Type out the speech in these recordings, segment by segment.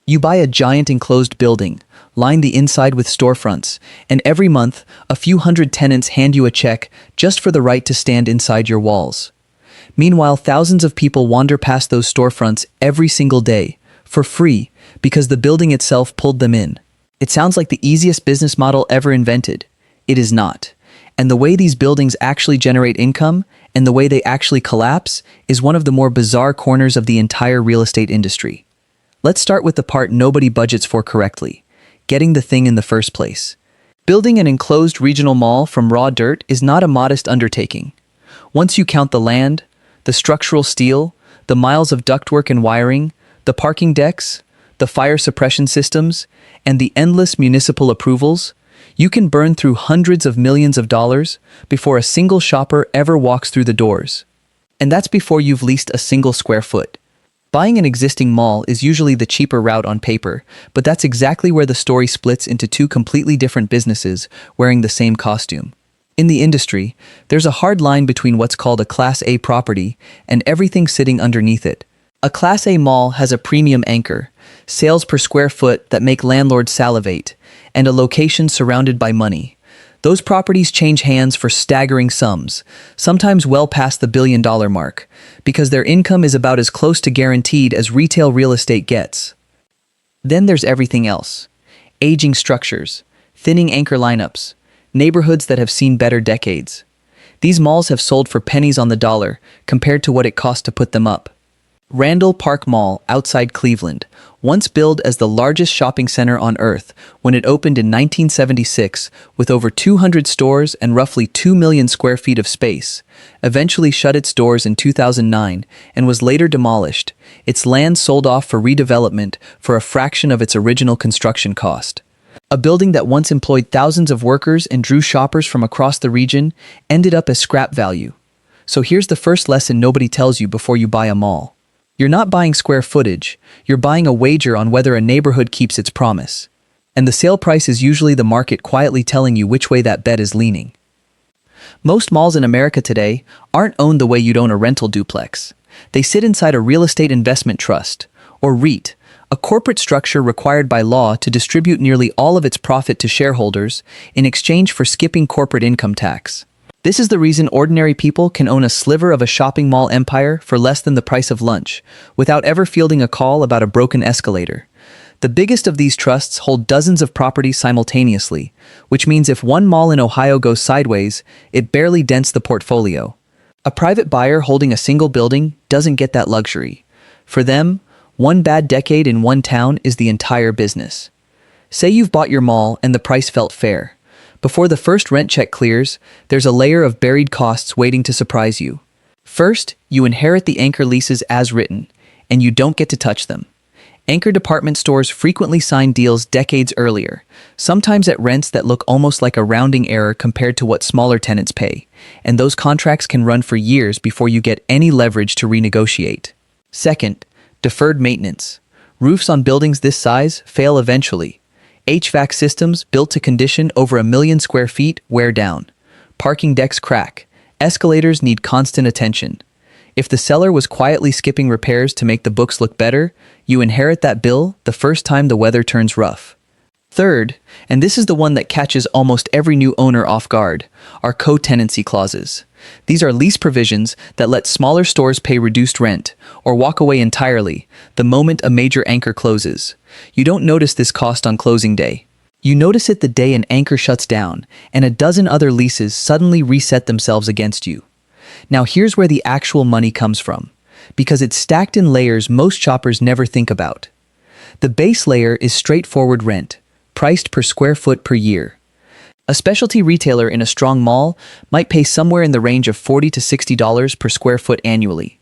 You buy a giant enclosed building, line the inside with storefronts, and every month, a few hundred tenants hand you a check just for the right to stand inside your walls. Meanwhile, thousands of people wander past those storefronts every single day, for free, because the building itself pulled them in. It sounds like the easiest business model ever invented. It is not. And the way these buildings actually generate income, and the way they actually collapse, is one of the more bizarre corners of the entire real estate industry. Let's start with the part nobody budgets for correctly: getting the thing in the first place. Building an enclosed regional mall from raw dirt is not a modest undertaking. Once you count the land, the structural steel, the miles of ductwork and wiring, the parking decks, the fire suppression systems, and the endless municipal approvals, you can burn through hundreds of millions of dollars before a single shopper ever walks through the doors. And that's before you've leased a single square foot. Buying an existing mall is usually the cheaper route on paper, but that's exactly where the story splits into two completely different businesses wearing the same costume. In the industry, there's a hard line between what's called a Class A property and everything sitting underneath it. A Class A mall has a premium anchor, sales per square foot that make landlords salivate, and a location surrounded by money. Those properties change hands for staggering sums, sometimes well past the billion-dollar mark, because their income is about as close to guaranteed as retail real estate gets. Then there's everything else: aging structures, thinning anchor lineups, neighborhoods that have seen better decades. These malls have sold for pennies on the dollar compared to what it cost to put them up. Randall Park Mall outside Cleveland, once billed as the largest shopping center on Earth when it opened in 1976 with over 200 stores and roughly 2 million square feet of space, eventually shut its doors in 2009 and was later demolished, its land sold off for redevelopment for a fraction of its original construction cost. A building that once employed thousands of workers and drew shoppers from across the region ended up as scrap value. So here's the first lesson nobody tells you before you buy a mall. You're not buying square footage, you're buying a wager on whether a neighborhood keeps its promise. And the sale price is usually the market quietly telling you which way that bet is leaning. Most malls in America today aren't owned the way you'd own a rental duplex. They sit inside a real estate investment trust, or REIT, a corporate structure required by law to distribute nearly all of its profit to shareholders in exchange for skipping corporate income tax. This is the reason ordinary people can own a sliver of a shopping mall empire for less than the price of lunch, without ever fielding a call about a broken escalator. The biggest of these trusts hold dozens of properties simultaneously, which means if one mall in Ohio goes sideways, it barely dents the portfolio. A private buyer holding a single building doesn't get that luxury. For them, one bad decade in one town is the entire business. Say you've bought your mall and the price felt fair. Before the first rent check clears, there's a layer of buried costs waiting to surprise you. First, you inherit the anchor leases as written, and you don't get to touch them. Anchor department stores frequently sign deals decades earlier, sometimes at rents that look almost like a rounding error compared to what smaller tenants pay, and those contracts can run for years before you get any leverage to renegotiate. Second, deferred maintenance. Roofs on buildings this size fail eventually. HVAC systems built to condition over 1 million square feet wear down. Parking decks crack. Escalators need constant attention. If the seller was quietly skipping repairs to make the books look better, you inherit that bill the first time the weather turns rough. Third, and this is the one that catches almost every new owner off guard, are co-tenancy clauses. These are lease provisions that let smaller stores pay reduced rent or walk away entirely the moment a major anchor closes. You don't notice this cost on closing day. You notice it the day an anchor shuts down and a dozen other leases suddenly reset themselves against you. Now here's where the actual money comes from, because it's stacked in layers most shoppers never think about. The base layer is straightforward rent, priced per square foot per year. A specialty retailer in a strong mall might pay somewhere in the range of $40 to $60 per square foot annually.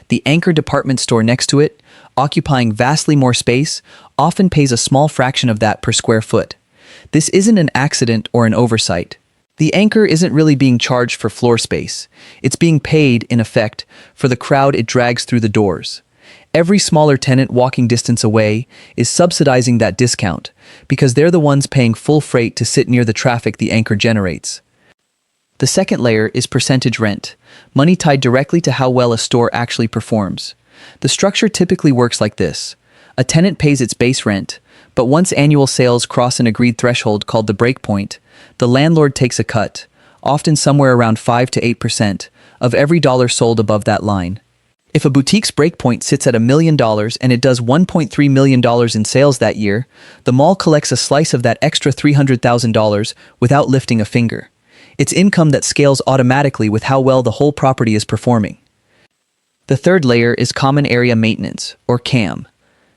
The anchor department store next to it, occupying vastly more space, often pays a small fraction of that per square foot. This isn't an accident or an oversight. The anchor isn't really being charged for floor space. It's being paid, in effect, for the crowd it drags through the doors. Every smaller tenant walking distance away is subsidizing that discount because they're the ones paying full freight to sit near the traffic the anchor generates. The second layer is percentage rent, money tied directly to how well a store actually performs. The structure typically works like this. A tenant pays its base rent, but once annual sales cross an agreed threshold called the breakpoint, the landlord takes a cut, often somewhere around 5 to 8%, of every dollar sold above that line. If a boutique's breakpoint sits at $1 million and it does $1.3 million in sales that year, the mall collects a slice of that extra $300,000 without lifting a finger. It's income that scales automatically with how well the whole property is performing. The third layer is common area maintenance, or CAM.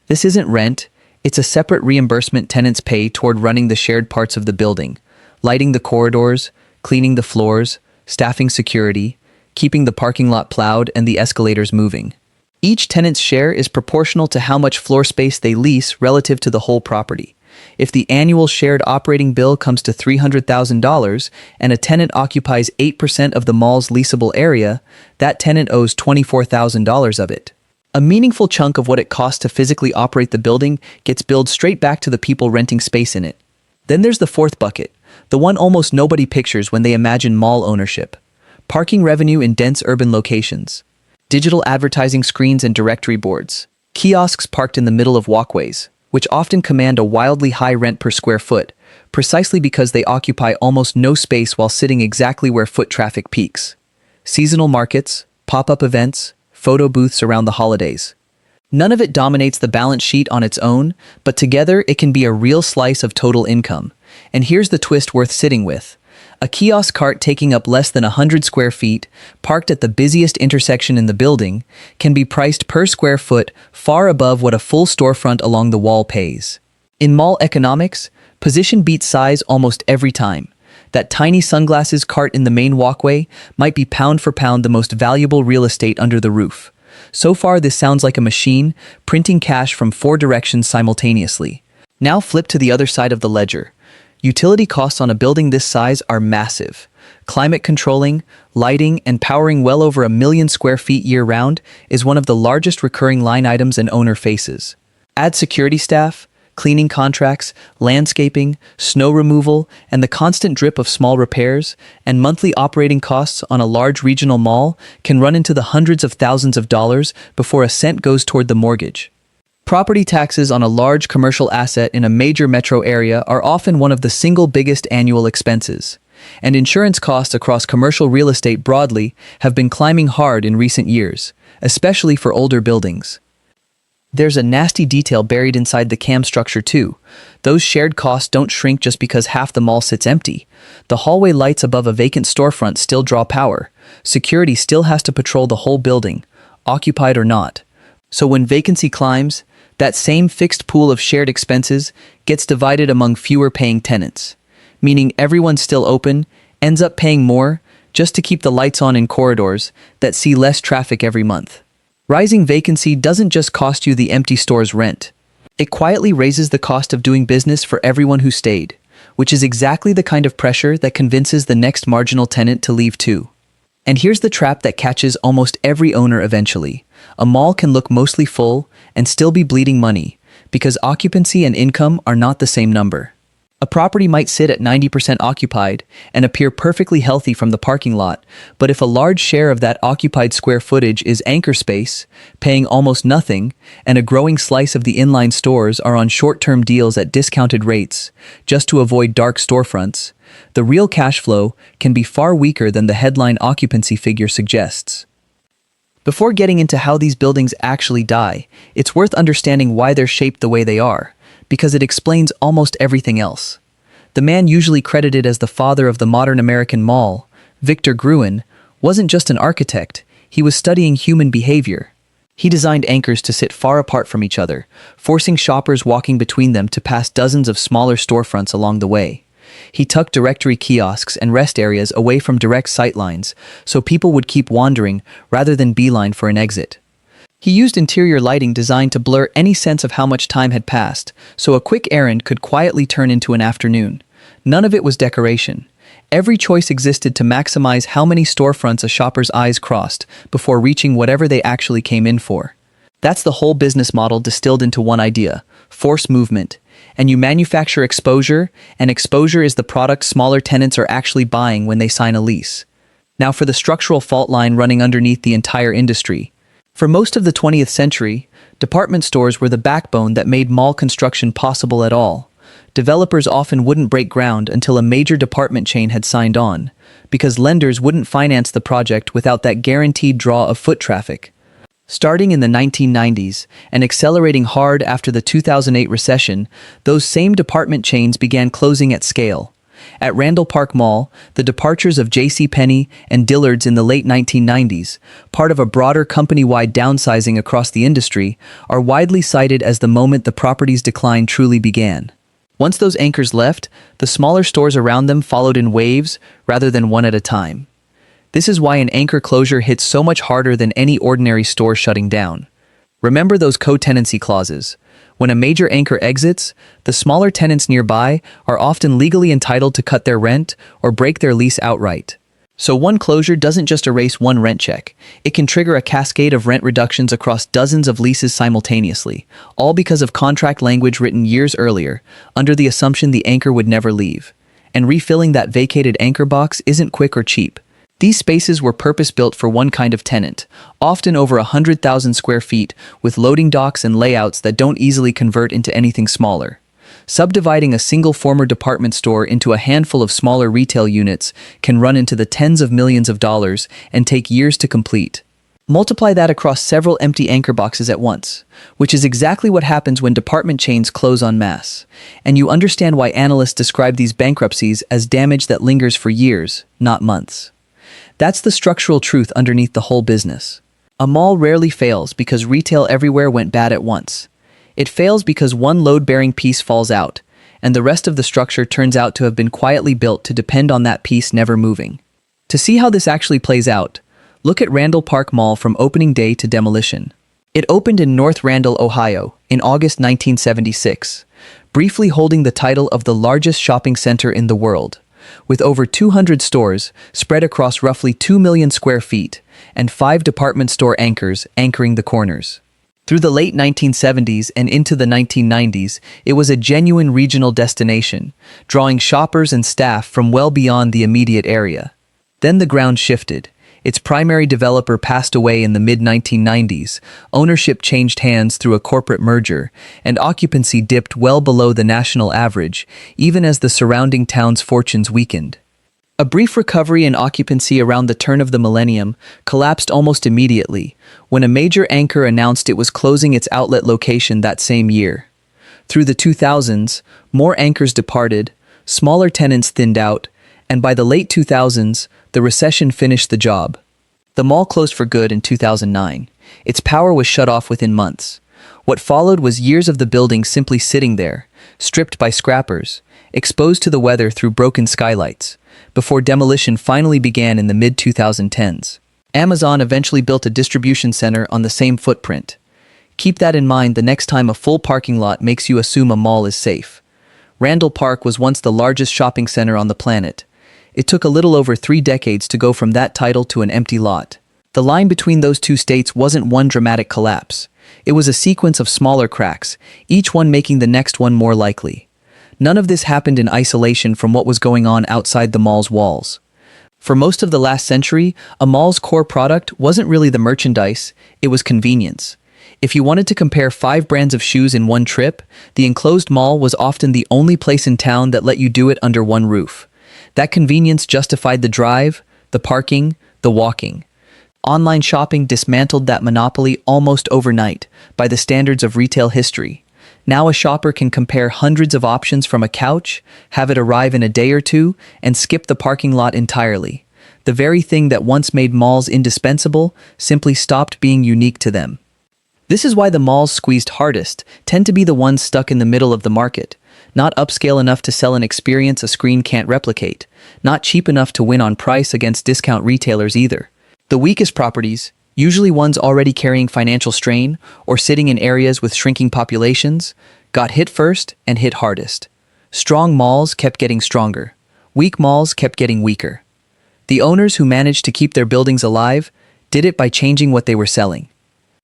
This isn't rent, it's a separate reimbursement tenants pay toward running the shared parts of the building, lighting the corridors, cleaning the floors, staffing security, keeping the parking lot plowed and the escalators moving. Each tenant's share is proportional to how much floor space they lease relative to the whole property. If the annual shared operating bill comes to $300,000 and a tenant occupies 8% of the mall's leasable area, that tenant owes $24,000 of it. A meaningful chunk of what it costs to physically operate the building gets billed straight back to the people renting space in it. Then there's the fourth bucket, the one almost nobody pictures when they imagine mall ownership. Parking revenue in dense urban locations. Digital advertising screens and directory boards. Kiosks parked in the middle of walkways, which often command a wildly high rent per square foot, precisely because they occupy almost no space while sitting exactly where foot traffic peaks. Seasonal markets, pop-up events, photo booths around the holidays. None of it dominates the balance sheet on its own, but together it can be a real slice of total income. And here's the twist worth sitting with. A kiosk cart taking up less than 100 square feet, parked at the busiest intersection in the building, can be priced per square foot far above what a full storefront along the wall pays. In mall economics, position beats size almost every time. That tiny sunglasses cart in the main walkway might be pound for pound the most valuable real estate under the roof. So far, this sounds like a machine printing cash from 4 directions simultaneously. Now flip to the other side of the ledger. Utility costs on a building this size are massive. Climate controlling, lighting, and powering well over 1 million square feet year-round is one of the largest recurring line items an owner faces. Add security staff, cleaning contracts, landscaping, snow removal, and the constant drip of small repairs, and monthly operating costs on a large regional mall can run into the hundreds of thousands of dollars before a cent goes toward the mortgage. Property taxes on a large commercial asset in a major metro area are often one of the single biggest annual expenses, and insurance costs across commercial real estate broadly have been climbing hard in recent years, especially for older buildings. There's a nasty detail buried inside the CAM structure too. Those shared costs don't shrink just because half the mall sits empty. The hallway lights above a vacant storefront still draw power. Security still has to patrol the whole building, occupied or not. So when vacancy climbs, that same fixed pool of shared expenses gets divided among fewer paying tenants, meaning everyone still open ends up paying more just to keep the lights on in corridors that see less traffic every month. Rising vacancy doesn't just cost you the empty store's rent. It quietly raises the cost of doing business for everyone who stayed, which is exactly the kind of pressure that convinces the next marginal tenant to leave too. And here's the trap that catches almost every owner eventually. A mall can look mostly full and still be bleeding money because occupancy and income are not the same number. A property might sit at 90% occupied and appear perfectly healthy from the parking lot, but if a large share of that occupied square footage is anchor space, paying almost nothing, and a growing slice of the inline stores are on short-term deals at discounted rates just to avoid dark storefronts, the real cash flow can be far weaker than the headline occupancy figure suggests. Before getting into how these buildings actually die, it's worth understanding why they're shaped the way they are, because it explains almost everything else. The man usually credited as the father of the modern American mall, Victor Gruen, wasn't just an architect, he was studying human behavior. He designed anchors to sit far apart from each other, forcing shoppers walking between them to pass dozens of smaller storefronts along the way. He tucked directory kiosks and rest areas away from direct sightlines, so people would keep wandering rather than beeline for an exit. He used interior lighting designed to blur any sense of how much time had passed, so a quick errand could quietly turn into an afternoon. None of it was decoration. Every choice existed to maximize how many storefronts a shopper's eyes crossed before reaching whatever they actually came in for. That's the whole business model distilled into one idea: force movement. And you manufacture exposure, and exposure is the product smaller tenants are actually buying when they sign a lease. Now for the structural fault line running underneath the entire industry. For most of the 20th century, department stores were the backbone that made mall construction possible at all. Developers often wouldn't break ground until a major department chain had signed on, because lenders wouldn't finance the project without that guaranteed draw of foot traffic. Starting in the 1990s and accelerating hard after the 2008 recession, those same department chains began closing at scale. At Randall Park Mall, the departures of JCPenney and Dillard's in the late 1990s, part of a broader company-wide downsizing across the industry, are widely cited as the moment the property's decline truly began. Once those anchors left, the smaller stores around them followed in waves rather than one at a time. This is why an anchor closure hits so much harder than any ordinary store shutting down. Remember those co-tenancy clauses. When a major anchor exits, the smaller tenants nearby are often legally entitled to cut their rent or break their lease outright. So one closure doesn't just erase one rent check, it can trigger a cascade of rent reductions across dozens of leases simultaneously, all because of contract language written years earlier, under the assumption the anchor would never leave. And refilling that vacated anchor box isn't quick or cheap. These spaces were purpose-built for one kind of tenant, often over 100,000 square feet, with loading docks and layouts that don't easily convert into anything smaller. Subdividing a single former department store into a handful of smaller retail units can run into the tens of millions of dollars and take years to complete. Multiply that across several empty anchor boxes at once, which is exactly what happens when department chains close en masse, and you understand why analysts describe these bankruptcies as damage that lingers for years, not months. That's the structural truth underneath the whole business. A mall rarely fails because retail everywhere went bad at once. It fails because one load-bearing piece falls out, and the rest of the structure turns out to have been quietly built to depend on that piece never moving. To see how this actually plays out, look at Randall Park Mall from opening day to demolition. It opened in North Randall, Ohio, in August 1976, briefly holding the title of the largest shopping center in the world. With over 200 stores spread across roughly 2 million square feet and 5 department store anchors anchoring the corners. Through the late 1970s and into the 1990s, it was a genuine regional destination, drawing shoppers and staff from well beyond the immediate area. Then the ground shifted. Its primary developer passed away in the mid-1990s, ownership changed hands through a corporate merger, and occupancy dipped well below the national average, even as the surrounding town's fortunes weakened. A brief recovery in occupancy around the turn of the millennium collapsed almost immediately, when a major anchor announced it was closing its outlet location that same year. Through the 2000s, more anchors departed, smaller tenants thinned out, and by the late 2000s, the recession finished the job. The mall closed for good in 2009. Its power was shut off within months. What followed was years of the building simply sitting there, stripped by scrappers, exposed to the weather through broken skylights, before demolition finally began in the mid-2010s. Amazon eventually built a distribution center on the same footprint. Keep that in mind the next time a full parking lot makes you assume a mall is safe. Randall Park was once the largest shopping center on the planet. It took a little over 3 decades to go from that title to an empty lot. The line between those two states wasn't one dramatic collapse. It was a sequence of smaller cracks, each one making the next one more likely. None of this happened in isolation from what was going on outside the mall's walls. For most of the last century, a mall's core product wasn't really the merchandise, it was convenience. If you wanted to compare 5 brands of shoes in one trip, the enclosed mall was often the only place in town that let you do it under one roof. That convenience justified the drive, the parking, the walking. Online shopping dismantled that monopoly almost overnight by the standards of retail history. Now a shopper can compare hundreds of options from a couch, have it arrive in a day or two, and skip the parking lot entirely. The very thing that once made malls indispensable simply stopped being unique to them. This is why the malls squeezed hardest tend to be the ones stuck in the middle of the market. Not upscale enough to sell an experience a screen can't replicate. Not cheap enough to win on price against discount retailers either. The weakest properties, usually ones already carrying financial strain or sitting in areas with shrinking populations, got hit first and hit hardest. Strong malls kept getting stronger. Weak malls kept getting weaker. The owners who managed to keep their buildings alive did it by changing what they were selling.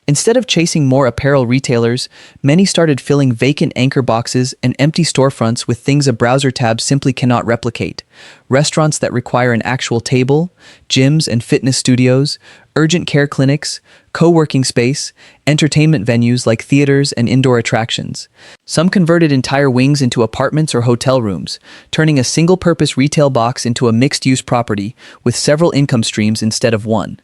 Instead of chasing more apparel retailers, many started filling vacant anchor boxes and empty storefronts with things a browser tab simply cannot replicate. Restaurants that require an actual table, gyms and fitness studios, urgent care clinics, co-working space, entertainment venues like theaters and indoor attractions. Some converted entire wings into apartments or hotel rooms, turning a single-purpose retail box into a mixed-use property with several income streams instead of one.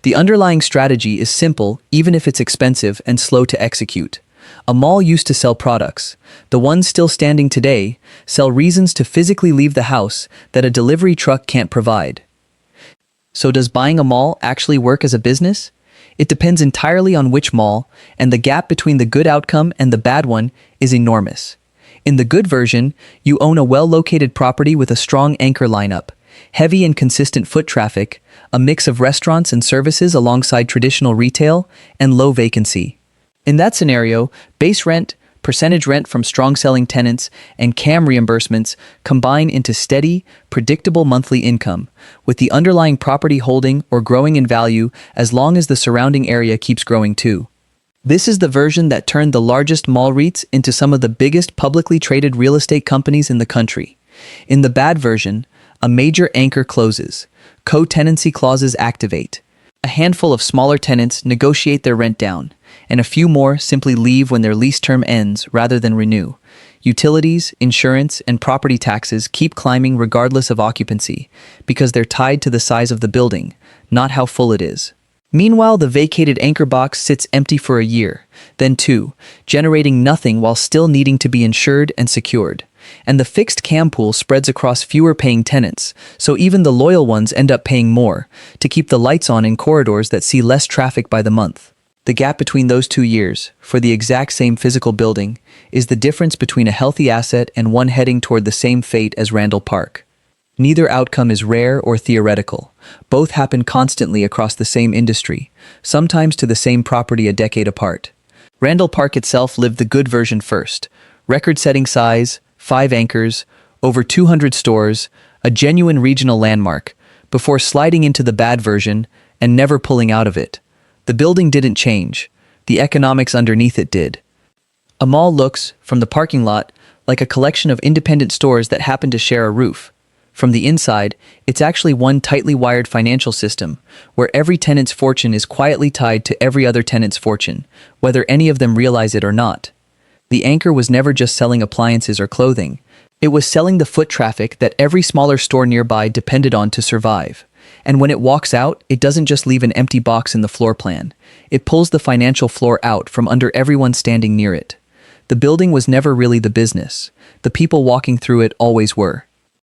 The underlying strategy is simple, even if it's expensive and slow to execute. A mall used to sell products. The ones still standing today sell reasons to physically leave the house that a delivery truck can't provide. So does buying a mall actually work as a business? It depends entirely on which mall, and the gap between the good outcome and the bad one is enormous. In the good version, you own a well-located property with a strong anchor lineup, heavy and consistent foot traffic, a mix of restaurants and services alongside traditional retail, and low vacancy. In that scenario, base rent, percentage rent from strong-selling tenants, and CAM reimbursements combine into steady, predictable monthly income, with the underlying property holding or growing in value as long as the surrounding area keeps growing too. This is the version that turned the largest mall REITs into some of the biggest publicly traded real estate companies in the country. In the bad version, a major anchor closes, co-tenancy clauses activate, a handful of smaller tenants negotiate their rent down, and a few more simply leave when their lease term ends rather than renew. Utilities, insurance, and property taxes keep climbing regardless of occupancy, because they're tied to the size of the building, not how full it is. Meanwhile, the vacated anchor box sits empty for a year, then two, generating nothing while still needing to be insured and secured. And the fixed CAM pool spreads across fewer paying tenants, so even the loyal ones end up paying more to keep the lights on in corridors that see less traffic by the month. The gap between those 2 years, for the exact same physical building, is the difference between a healthy asset and one heading toward the same fate as Randall Park. Neither outcome is rare or theoretical. Both happen constantly across the same industry, sometimes to the same property a decade apart. Randall Park itself lived the good version first. Record-setting size, 5 anchors, over 200 stores, a genuine regional landmark, before sliding into the bad version and never pulling out of it. The building didn't change. The economics underneath it did. A mall looks, from the parking lot, like a collection of independent stores that happen to share a roof. From the inside, it's actually one tightly wired financial system, where every tenant's fortune is quietly tied to every other tenant's fortune, whether any of them realize it or not. The anchor was never just selling appliances or clothing. It was selling the foot traffic that every smaller store nearby depended on to survive. And when it walks out, it doesn't just leave an empty box in the floor plan. It pulls the financial floor out from under everyone standing near it. The building was never really the business. The people walking through it always were.